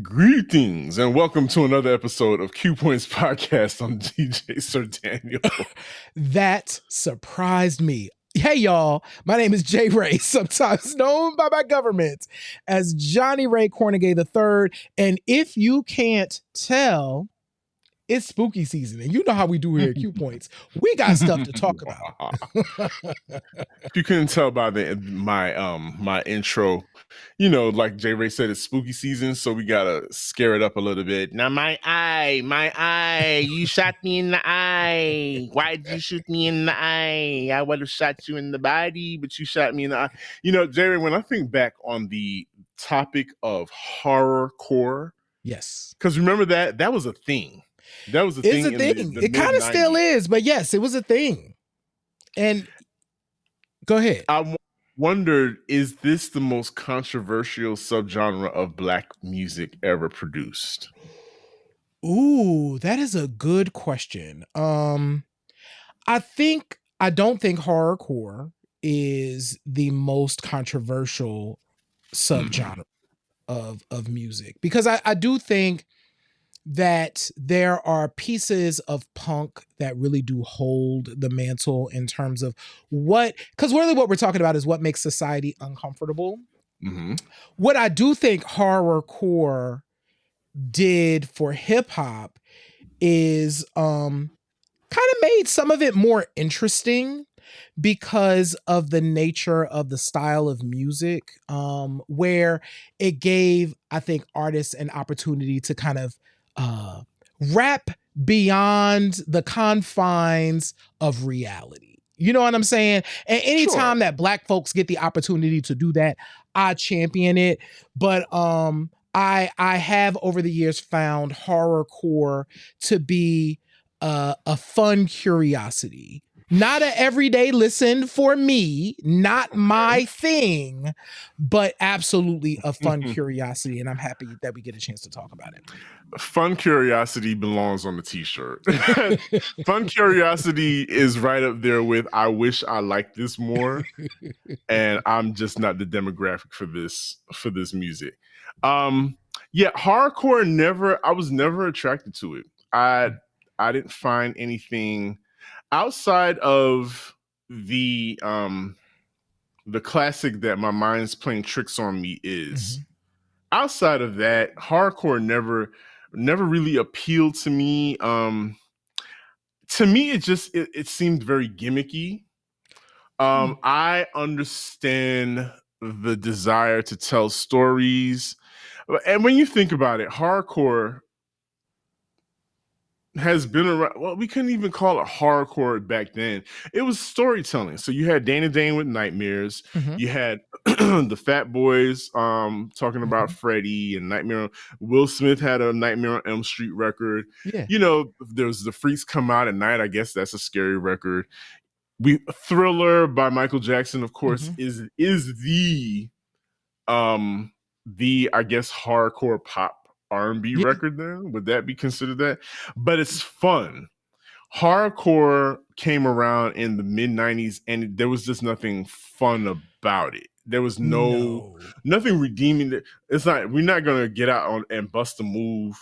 Greetings and welcome to another episode of Q Points Podcast. I'm DJ Sir Daniel. That surprised me. Hey, y'all. My name is Jay Ray, sometimes known by my government as Johnny Ray Cornegay III. And if you can't tell, it's spooky season. And you know how we do here at Q Points. We got stuff to talk about. If you couldn't tell by my intro, like Jay Ray said, it's spooky season, so we gotta scare it up a little bit. Now, my eye, you shot me in the eye. Why did you shoot me in the eye? I would have shot you in the body, but you shot me in the eye. Jay Ray, when I think back on the topic of horrorcore, yes, because remember that was a thing. That was a thing. It's a thing. It kind of still is, but yes, it was a thing. And go ahead. I wondered, is this the most controversial subgenre of Black music ever produced? Ooh, that is a good question. I don't think horrorcore is the most controversial subgenre of music, because I do think that there are pieces of punk that really do hold the mantle in terms of because really what we're talking about is what makes society uncomfortable. Mm-hmm. What I do think horrorcore did for hip hop is kind of made some of it more interesting because of the nature of the style of music, where it gave, I think, artists an opportunity to kind of rap beyond the confines of reality. You know what I'm saying? And anytime that Black folks get the opportunity to do that, I champion it. But I have over the years found horrorcore to be a fun curiosity. Not an everyday listen for me, not my thing, but absolutely a fun curiosity. And I'm happy that we get a chance to talk about it. Fun curiosity belongs on the t-shirt. Fun curiosity is right up there with I wish I liked this more. And I'm just not the demographic for this music. Horrorcore I was never attracted to it. I didn't find anything outside of the classic that My Mind's Playing Tricks on Me is. Outside of that, horrorcore never really appealed to me. To me, it seemed very gimmicky. I understand the desire to tell stories, and when you think about it, horrorcore has been around. Well, we couldn't even call it horrorcore back then. It was storytelling. So you had Dana Dane with Nightmares. You had the Fat Boys talking about Freddy and Nightmare. Will Smith had a Nightmare on Elm Street record. Yeah. There's The Freaks Come Out at Night. I guess that's a scary record. Thriller by Michael Jackson, of course, is the I guess horrorcore pop R&B record then? Would that be considered that? But it's fun. Horrorcore came around in the mid-90s and there was just nothing fun about it. There was nothing redeeming. We're not going to get out and bust a move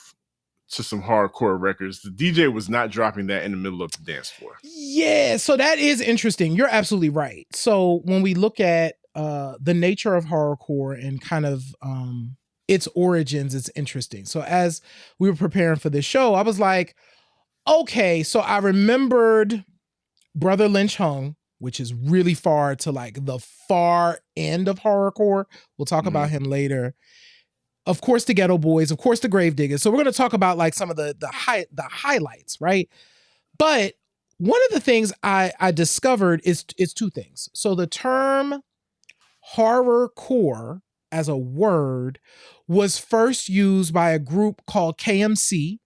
to some hardcore records. The DJ was not dropping that in the middle of the dance floor. Yeah, so that is interesting. You're absolutely right. So when we look at the nature of horrorcore and kind of its origins, it's interesting. So as we were preparing for this show, I was like, okay, so I remembered Brotha Lynch Hung, which is really far to like the far end of horrorcore. We'll talk about him later. Of course, the Geto Boys, of course, the Gravediggers. So we're going to talk about like some of the highlights, right? But one of the things I discovered is two things. So the term horrorcore as a word was first used by a group called KMC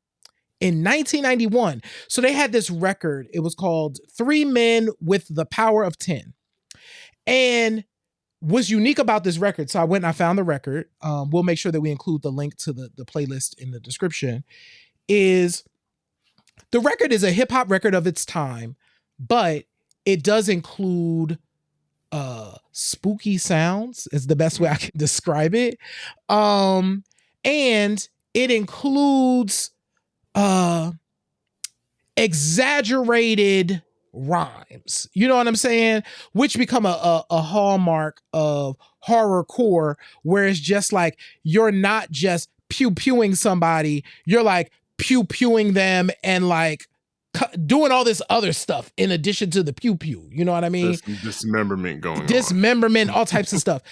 in 1991. So they had this record. It was called 3 Men with the Power of 10. And what's unique about this record, so I went and I found the record. We'll make sure that we include the link to the playlist in the description, is the record is a hip hop record of its time, but it does include spooky sounds is the best way I can describe it. And it includes exaggerated rhymes. You know what I'm saying? Which become a hallmark of horrorcore, where it's just like you're not just pew-pewing somebody, you're like pew-pewing them and like doing all this other stuff in addition to the pew-pew. You know what I mean? There's some dismemberment going on. Dismemberment, all types of stuff.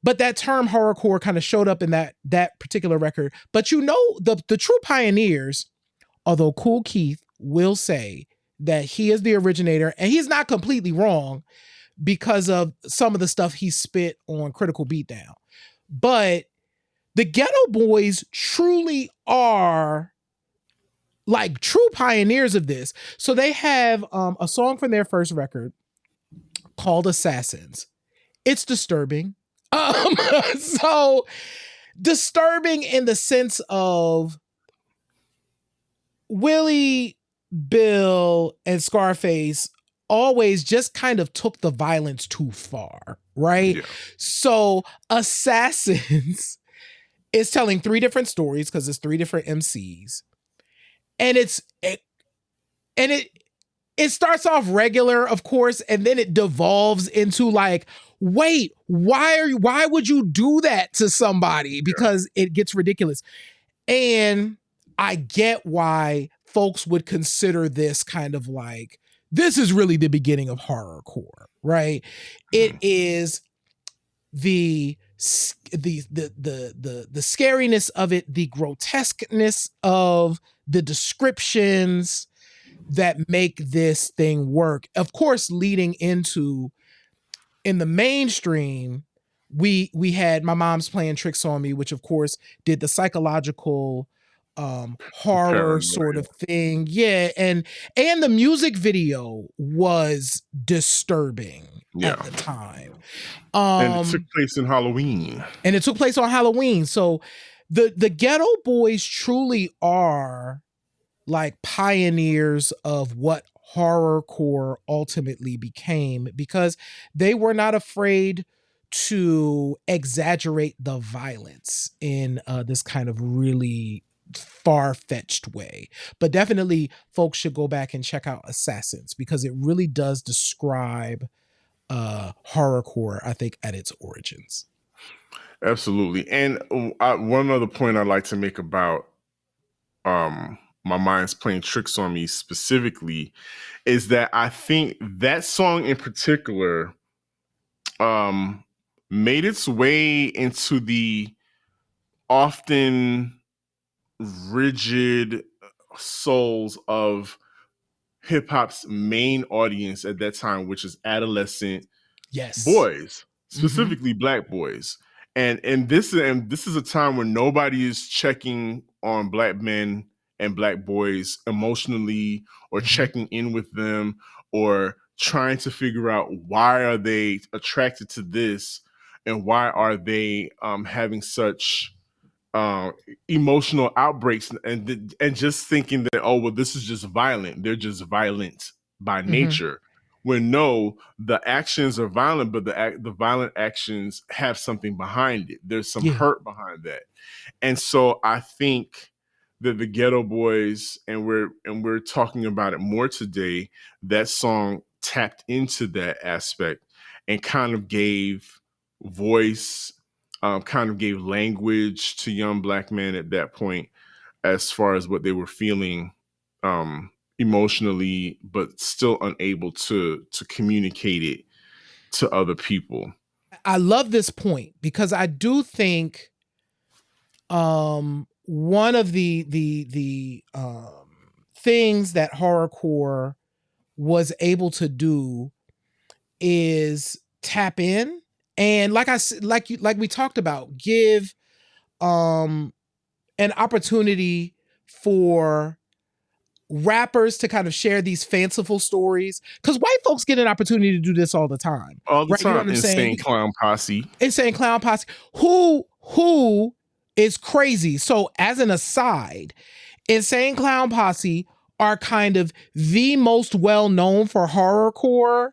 But that term horrorcore kind of showed up in that particular record. But you know, the true pioneers, although Kool Keith will say that he is the originator, and he's not completely wrong because of some of the stuff he spit on Critical Beatdown. But the Geto Boys truly are like true pioneers of this. So they have a song from their first record called Assassins. It's disturbing. So disturbing in the sense of Willie, Bill, and Scarface always just kind of took the violence too far, right? Yeah. So Assassins is telling three different stories because it's three different MCs. And it starts off regular, of course, and then it devolves into like, wait, why would you do that to somebody? Because it gets ridiculous. And I get why folks would consider this kind of like, this is really the beginning of horrorcore, right? It is the scariness of it, the grotesqueness of the descriptions that make this thing work. Of course, leading into, in the mainstream, we had My Mom's Playing Tricks on Me, which of course did the psychological horror Paranoia. sort of thing. Yeah, and the music video was disturbing at the time. And it took place in Halloween. And it took place on Halloween. So the Geto Boys truly are like pioneers of what horrorcore ultimately became, because they were not afraid to exaggerate the violence in this kind of really far-fetched way. But definitely folks should go back and check out Assassins, because it really does describe horrorcore, I think, at its origins. Absolutely. And one other point I'd like to make about My Mind's Playing Tricks on Me specifically is that I think that song in particular made its way into the often rigid souls of hip hop's main audience at that time, which is adolescent boys, specifically Black boys. And this is a time when nobody is checking on Black men and Black boys emotionally, or checking in with them, or trying to figure out why are they attracted to this, and why are they having such emotional outbreaks, and just thinking that, oh well, this is just violent. They're just violent by nature. When no, the actions are violent, but the violent actions have something behind it. There's some hurt behind that. And so I think that the Geto Boys, and we're talking about it more today, that song tapped into that aspect and kind of gave voice, kind of gave language to young Black men at that point, as far as what they were feeling emotionally, but still unable to communicate it to other people. I love this point, because I do think one of the things that horrorcore was able to do is tap in, and like we talked about, give an opportunity for rappers to kind of share these fanciful stories, because white folks get an opportunity to do this all the time. All the right? time. You know what I'm Insane saying? Clown Posse. Insane Clown Posse. Who is crazy. So as an aside, Insane Clown Posse are kind of the most well known for horrorcore,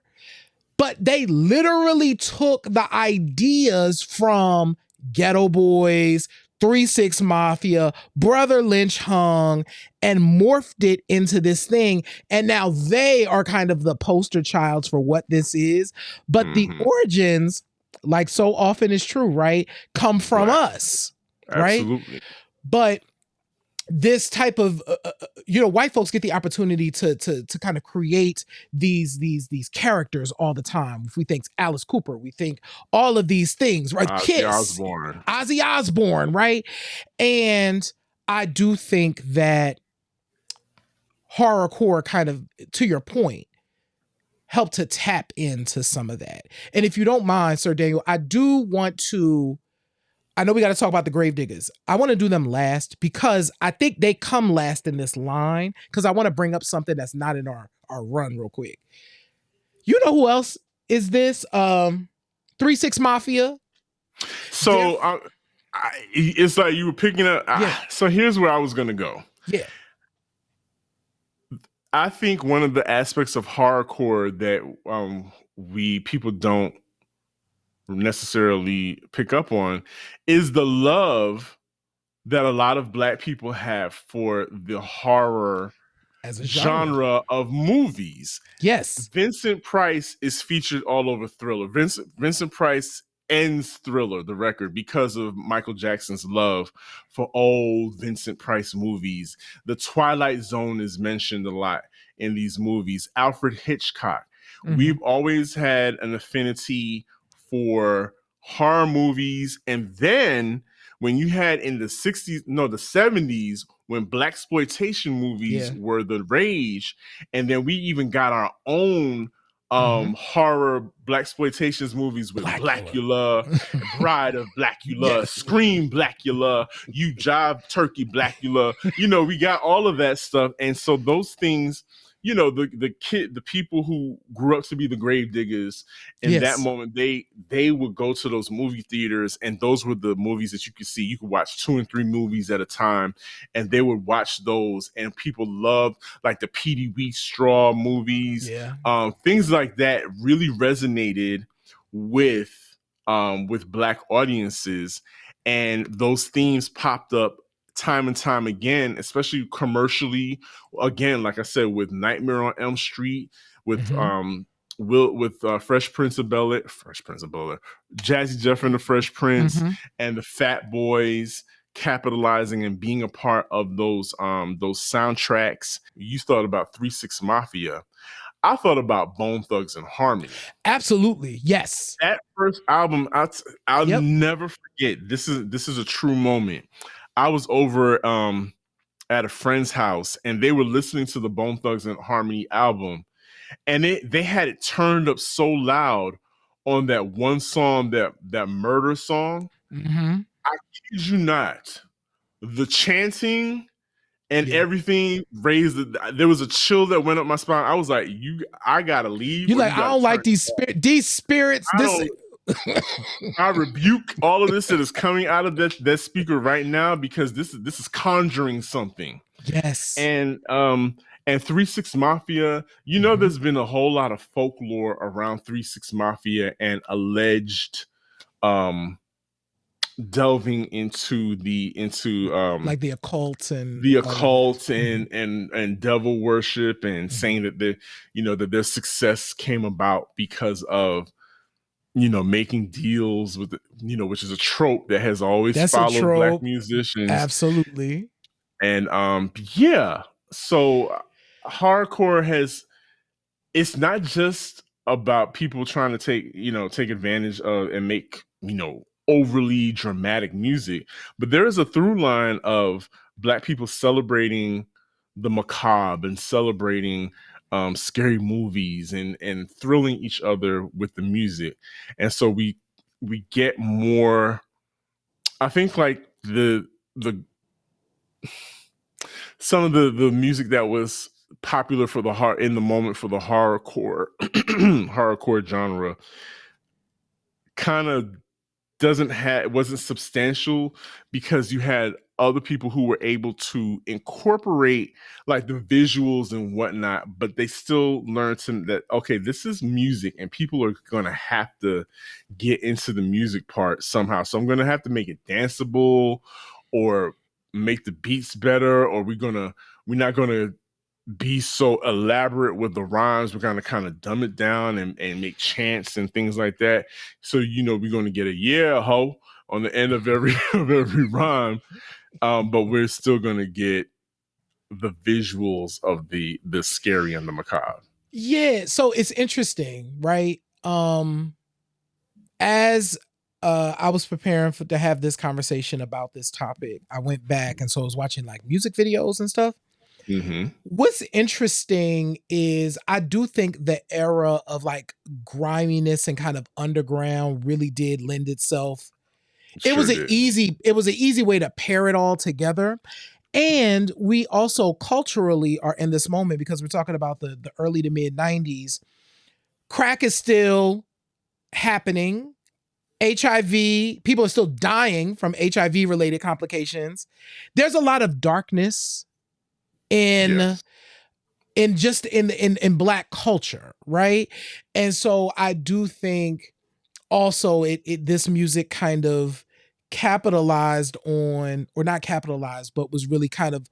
but they literally took the ideas from Geto Boys, 3 6 Mafia, Brother Lynch Hung, and morphed it into this thing. And now they are kind of the poster childs for what this is. But the Mm-hmm. origins, like so often is true, right? Come from Right. us, right? Absolutely. But this type of white folks get the opportunity to kind of create these characters all the time. If we think Alice Cooper, we think all of these things, right? Ozzy Kiss, Osbourne. Ozzy Osbourne, right? And I do think that horrorcore kind of, to your point, helped to tap into some of that. And if you don't mind, Sir Daniel, I do want to, I know we got to talk about the Gravediggers. I want to do them last because I think they come last in this line because I want to bring up something that's not in our run real quick. You know who else is this? 3 6 Mafia. So it's like you were picking up. Yeah. So here's where I was going to go. Yeah. I think one of the aspects of horrorcore that people don't necessarily pick up on is the love that a lot of Black people have for the horror As a genre of movies. Yes. Vincent Price is featured all over Thriller. Vincent Price ends Thriller, the record, because of Michael Jackson's love for old Vincent Price movies. The Twilight Zone is mentioned a lot in these movies. Alfred Hitchcock. Mm-hmm. We've always had an affinity for horror movies. And then when you had in the 70s, when blaxploitation movies were the rage, and then we even got our own horror blaxploitations movies with Blackula, Bride of Blackula, Scream Blackula, You Jive Turkey Blackula. We got all of that stuff. And so those things, the people who grew up to be the Gravediggers in that moment, they would go to those movie theaters, and those were the movies that you could see. You could watch 2 and 3 movies at a time, and they would watch those, and people loved like the Petey Wheatstraw movies. Things like that really resonated with Black audiences, and those themes popped up time and time again, especially commercially. Again, like I said, with Nightmare on Elm Street, with Fresh Prince of Bel-Air, Jazzy Jeff and the Fresh Prince, and the Fat Boys capitalizing and being a part of those soundtracks. You thought about 3 6 Mafia. I thought about Bone Thugs and Harmony. Absolutely, yes. That first album, I'll never forget. This is a true moment. I was over at a friend's house, and they were listening to the Bone Thugs and Harmony album, and they had it turned up so loud on that one song, that murder song. I kid you not, the chanting and everything raised. There was a chill that went up my spine. I was like, I gotta leave. You're like, I don't like these spirits. I rebuke all of this that is coming out of that speaker right now, because this is conjuring something. Yes. And 3 6 Mafia, there's been a whole lot of folklore around 3 6 Mafia and alleged delving into like the occult and and devil worship, and saying that that their success came about because of making deals with which is a trope that has always followed Black musicians. Absolutely. And so horrorcore it's not just about people trying to take advantage of and make overly dramatic music, but there is a through line of Black people celebrating the macabre and celebrating scary movies and thrilling each other with the music. And so we get more, I think, like the some of the music that was popular for in the moment for the horrorcore horrorcore genre kind of wasn't substantial because you had other people who were able to incorporate like the visuals and whatnot, but they still learned that okay, this is music and people are gonna have to get into the music part somehow. So I'm gonna have to make it danceable or make the beats better, or we're not gonna be so elaborate with the rhymes. We're gonna kind of dumb it down and make chants and things like that. So we're gonna get a yeah ho on the end of every of every rhyme, but we're still gonna get the visuals of the scary and the macabre. Yeah, so it's interesting, right? As I was preparing to have this conversation about this topic, I went back and so I was watching like music videos and stuff. Mm-hmm. What's interesting is I do think the era of like griminess and kind of underground really did lend itself. Sure did. It was an easy way to pair it all together. And we also culturally are in this moment because we're talking about the early to mid 90s. Crack is still happening. HIV, people are still dying from HIV related complications. There's a lot of darkness in Yes. in black culture, right? And so I do think also this music kind of capitalized on, or not capitalized, but was really kind of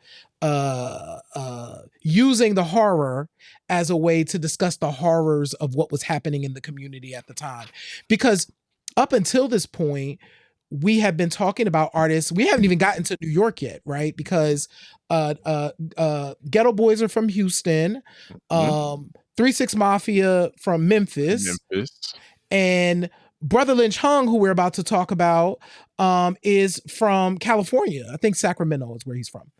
using the horror as a way to discuss the horrors of what was happening in the community at the time. Because up until this point, we have been talking about artists. We haven't even gotten to New York yet, right? Because Geto Boys are from Houston, Mm-hmm. 3 6 Mafia from Memphis, Memphis. and Brotha Lynch Hung, who we're about to talk about, is from California. I think Sacramento is where he's from.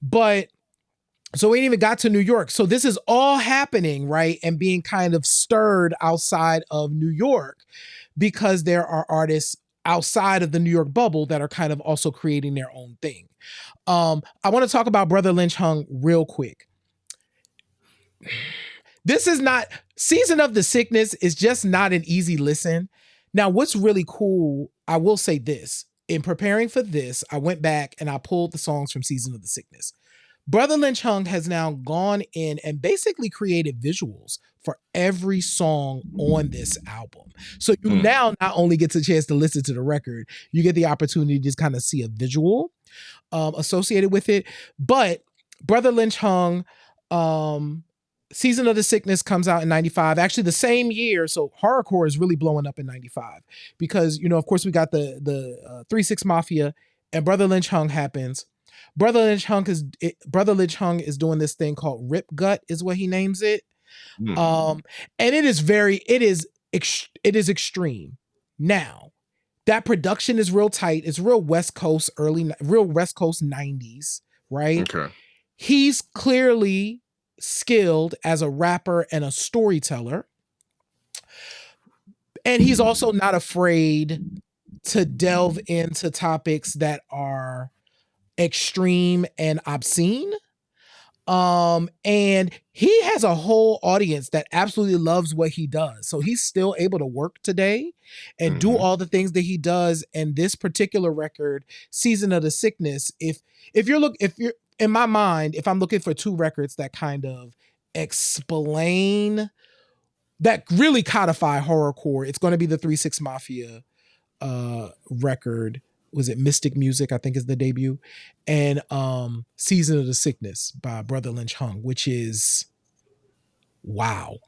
But so we ain't even got to New York. So this is all happening, right? And being kind of stirred outside of New York because there are artists outside of the New York bubble that are kind of also creating their own thing. I want to talk about Brotha Lynch Hung real quick. This is not Season of the Sickness is just not an easy listen. Now, what's really cool, I will say this. In preparing for this, I went back and I pulled the songs from Season of the Sickness. Brotha Lynch Hung has now gone in and basically created visuals for every song on this album. So you now not only get the chance to listen to the record, you get the opportunity to just kind of see a visual associated with it. But Brotha Lynch Hung, Season of the Sickness comes out in 95, actually the same year. So horrorcore is really blowing up in 95 because, of course we got the 3 6 Mafia and Brotha Lynch Hung happens. Brotha Lynch Hung is doing this thing called Rip Gut is what he names it. And it is extreme. Now, that production is real tight. It's real West Coast 90s, right? Okay. He's clearly skilled as a rapper and a storyteller. And he's also not afraid to delve into topics that are extreme and obscene. And he has a whole audience that absolutely loves what he does. So he's still able to work today and do all the things that he does. And this particular record, Season of the Sickness, if you're in my mind, if I'm looking for two records that kind of explain, that really codify horrorcore, it's going to be the 3 6 Mafia record. Was it Mystic Music, I think is the debut, and Season of the Sickness by Brotha Lynch Hung, which is wow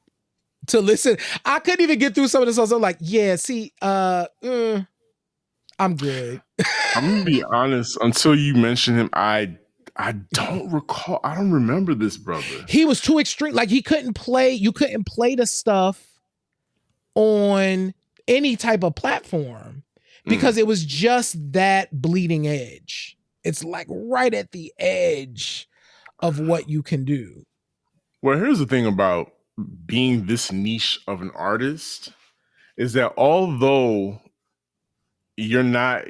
to listen. I couldn't even get through some of the songs. I'm like, yeah, see, I'm good. I'm gonna be honest, until you mention him, I don't recall. I don't remember this brother. He was too extreme. Like you couldn't play the stuff on any type of platform because it was just that bleeding edge. It's like right at the edge of what you can do. Well, here's the thing about being this niche of an artist is that although you're not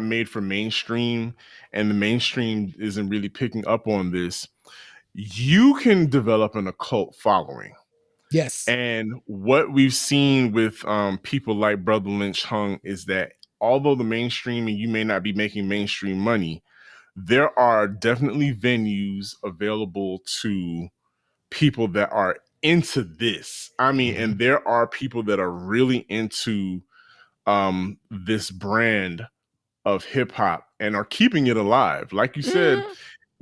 made for mainstream and the mainstream isn't really picking up on this, you can develop an occult following. Yes. And what we've seen with people like Brotha Lynch Hung is that although the mainstream and you may not be making mainstream money, there are definitely venues available to people that are into this. I mean, and there are people that are really into this brand of hip hop and are keeping it alive. Like you said,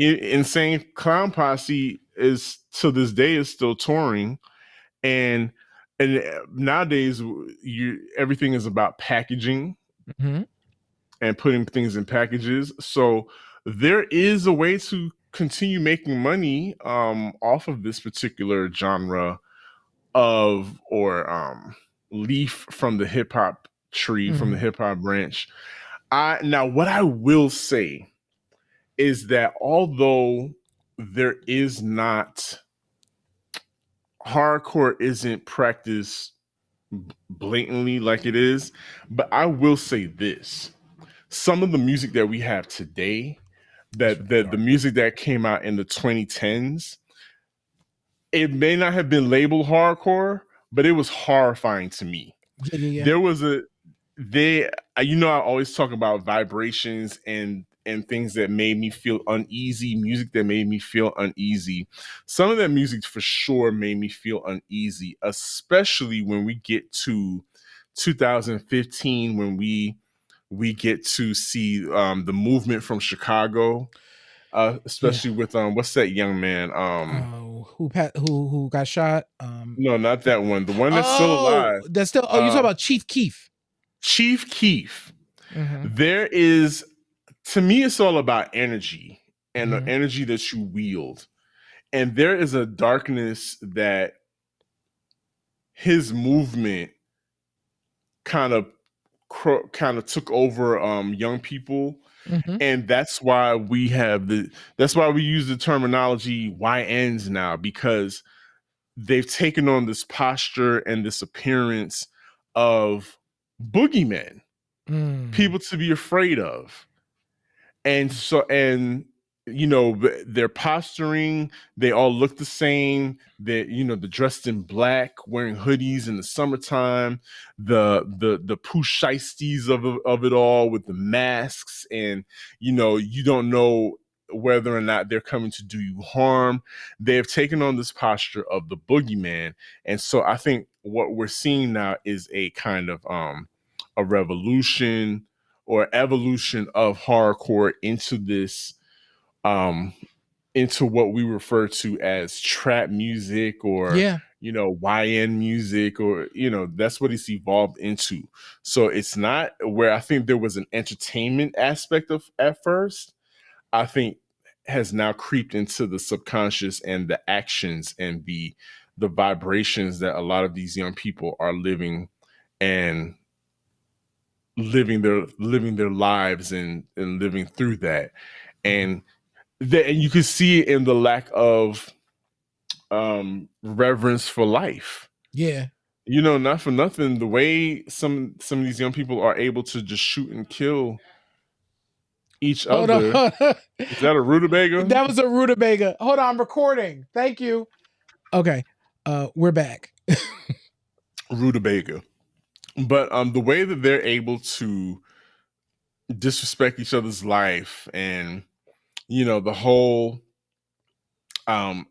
Mm, Insane Clown Posse is to this day is still touring, and nowadays everything is about packaging mhm, and putting things in packages. So there is a way to continue making money off of this particular genre of or leaf from the hip hop tree, from the mhm, hip hop branch. I now what I will say is that although there is not hardcore isn't practiced blatantly like it is, but I will say this. Some of the music that we have today, it's that really the dark. music that came out in the 2010s, it may not have been labeled hardcore, but it was horrifying to me. Yeah, yeah, yeah. There was a they you know I always talk about vibrations and things that made me feel uneasy, music that made me feel uneasy. Some of that music for sure made me feel uneasy, especially when we get to 2015, when we get to see the movement from Chicago, Yeah. especially with what's that young man, Oh, who got shot? no, not that one, the one that's still alive, Oh, that's still. Oh, you talking uh about Chief Keef? Chief Keef. Mm-hmm. There is, to me, it's all about energy and the Mm-hmm. energy that you wield. And there is a darkness that his movement kind of kind of took over young people. Mm-hmm. And that's why we use the terminology YNs now, because they've taken on this posture and this appearance of boogeymen, Mm. people to be afraid of. And so they're posturing, they all look the same, they're they're dressed in black, wearing hoodies in the summertime, the poosh shiesties of it all, with the masks, and you don't know whether or not they're coming to do you harm. They have taken on this posture of the boogeyman. And so I think what we're seeing now is a kind of a revolution or evolution of horrorcore into this um into what we refer to as trap music, or Yeah. YN music, or that's what it's evolved into. So it's not where I think there was an entertainment aspect of at first. I think has now creeped into the subconscious and the actions and the vibrations that a lot of these young people are living, and living their lives, and living through that. And and you can see it in the lack of reverence for life. Yeah. Not for nothing, the way some of these young people are able to just shoot and kill each Hold on. other. Is that a rutabaga? That was a rutabaga. Hold on, I'm recording. Thank you. Okay. We're back. Rutabaga. But the way that they're able to disrespect each other's life, and the whole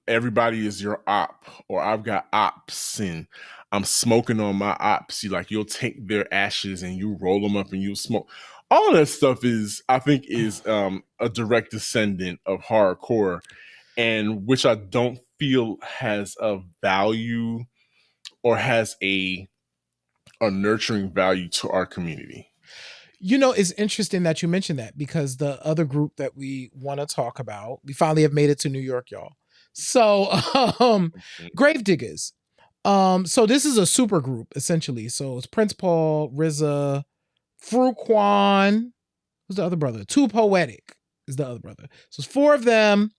everybody is your op, or I've got ops and I'm smoking on my ops. You'll take their ashes and you roll them up and you smoke. All of that stuff is, I think, is a direct descendant of horrorcore, and which I don't feel has a value or has a nurturing value to our community. It's interesting that you mentioned that, because the other group that we want to talk about, we finally have made it to New York, y'all. So, Gravediggers. So this is a super group essentially. So it's Prince Paul, RZA, Fruquan. Who's the other brother? Too Poetic is the other brother. So it's four of them.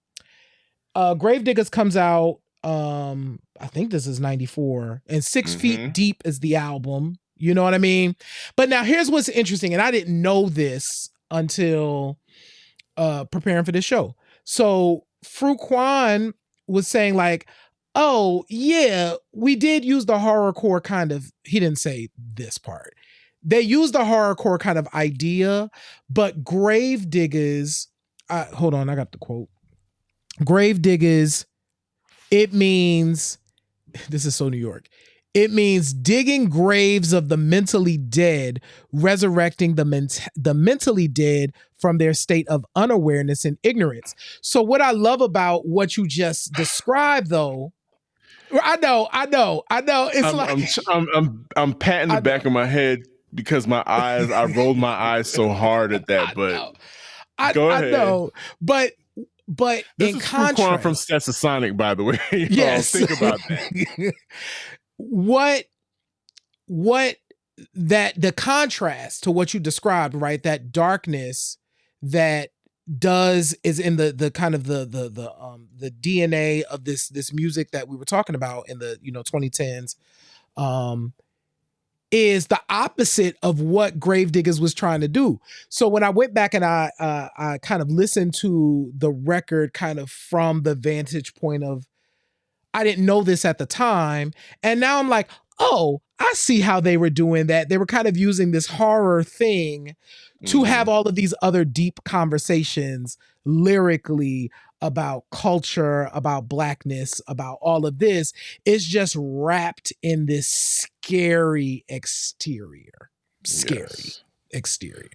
Gravediggers comes out. I think this is 94, and 6 Feet Mm-hmm. Deep is the album. You know what I mean? But now here's what's interesting, and I didn't know this until preparing for this show. So Fruquan was saying like, "Oh yeah, we did use the horrorcore kind of." He didn't say this part. they use the horrorcore kind of idea, but Gravediggers, hold on, I got the quote. Gravediggers, it means, this is so New York. It means digging graves of the mentally dead, resurrecting the mentally dead from their state of unawareness and ignorance. So what I love about what you just described, though, I know. It's I'm patting the back of my head because I rolled my eyes so hard at that. I But know. go I ahead. know. But This in is contrast, from Stetsasonic, by the way. yes. Think about that. what that the contrast to what you described, right? That darkness that is in the kind of the DNA of this music that we were talking about in the 2010s, is the opposite of what Gravediggers was trying to do. So when I went back and I kind of listened to the record kind of from the vantage point of, I didn't know this at the time, and now I'm like, oh, I see how they were doing that. They were kind of using this horror thing to have all of these other deep conversations lyrically about culture, about blackness, about all of this. It's just wrapped in this scary exterior. Exterior.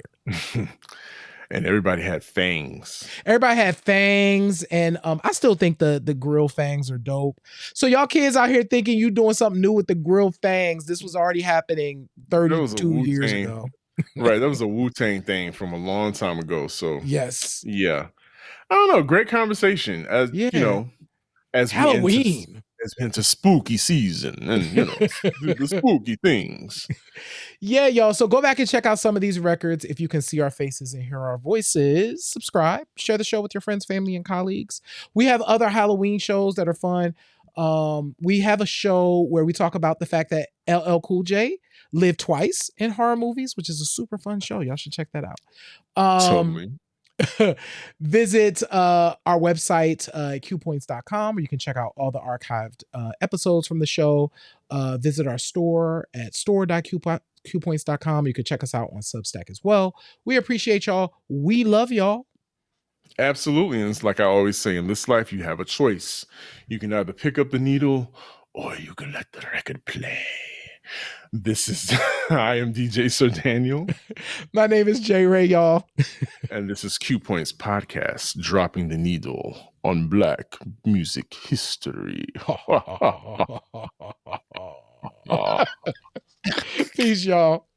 And everybody had fangs. And I still think the grill fangs are dope. So y'all kids out here thinking you doing something new with the grill fangs, this was already happening 32 years ago. Right, that was a Wu-Tang thing from a long time ago. So yes, yeah, I don't know. Great conversation. As as Halloween, we enter spooky season, and the spooky things. Yeah, y'all. So go back and check out some of these records. If you can see our faces and hear our voices, subscribe, share the show with your friends, family, and colleagues. We have other Halloween shows that are fun. We have a show where we talk about the fact that LL Cool J lived twice in horror movies, which is a super fun show. Y'all should check that out. Totally. Visit our website, qpoints.com, where you can check out all the archived episodes from the show. Visit our store at store.qpoints.com. You can check us out on Substack as well. We appreciate y'all. We love y'all. Absolutely. And it's like I always say, in this life, you have a choice. You can either pick up the needle or you can let the record play. This is, I am DJ Sir Daniel. My name is J Ray, y'all. And this is Q Points Podcast, dropping the needle on Black music history. Peace, y'all.